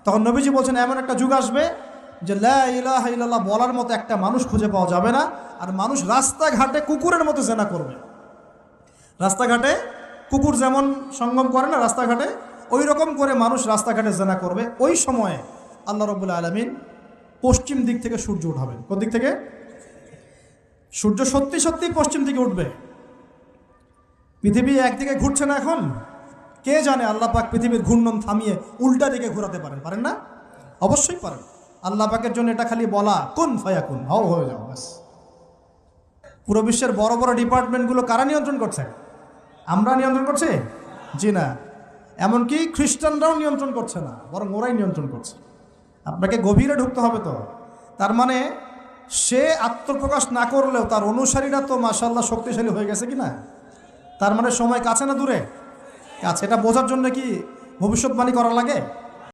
তখন নবীজি বলছেন এমন একটা যুগ আসবে যে লা ইলাহা ইল্লাল্লাহ বলার মতো একটা মানুষ খুঁজে পাওয়া যাবে না, আর মানুষ রাস্তাঘাটে কুকুরের মতো জেনা করবে। রাস্তাঘাটে কুকুর যেমন সঙ্গম করে না রাস্তাঘাটে, ওই রকম করে মানুষ রাস্তাঘাটে জেনা করবে। ওই সময়ে আল্লাহ রাব্বুল আলামিন পশ্চিম দিক থেকে সূর্য উঠাবেন। কোন দিক থেকে? সূর্য সত্যি সত্যি পশ্চিম দিকে উঠবে। পৃথিবী একদিকে ঘুরছে না এখন, কে জানে আল্লাহ পাক পৃথিবীর ঘূর্ণন থামিয়ে উল্টা দিকে ঘোরাতে পারেন না? অবশ্যই পারেন। আল্লাহ পাকের জন্য এটা খালি বলা কুন ফায়াকুন, হও হয়ে যাও ব্যাস। পুরো বিশ্বের বড় বড় ডিপার্টমেন্টগুলো কারা নিয়ন্ত্রণ করছে? আমরা নিয়ন্ত্রণ করছি? জি না। এমনকি খ্রিস্টানরাও নিয়ন্ত্রণ করছে না, বরং ওরাই নিয়ন্ত্রণ করছে। আপনাকে গভীরে ঢুকতে হবে তো। তার মানে সে আত্মপ্রকাশ না করলেও তার অনুসারীরা তো মাশাআল্লাহ শক্তিশালী হয়ে গেছে কি না? তার মানে সময় কাছে না দূরে? কাছে। এটা বোঝার জন্য কি ভবিষ্যৎবাণী করা লাগে?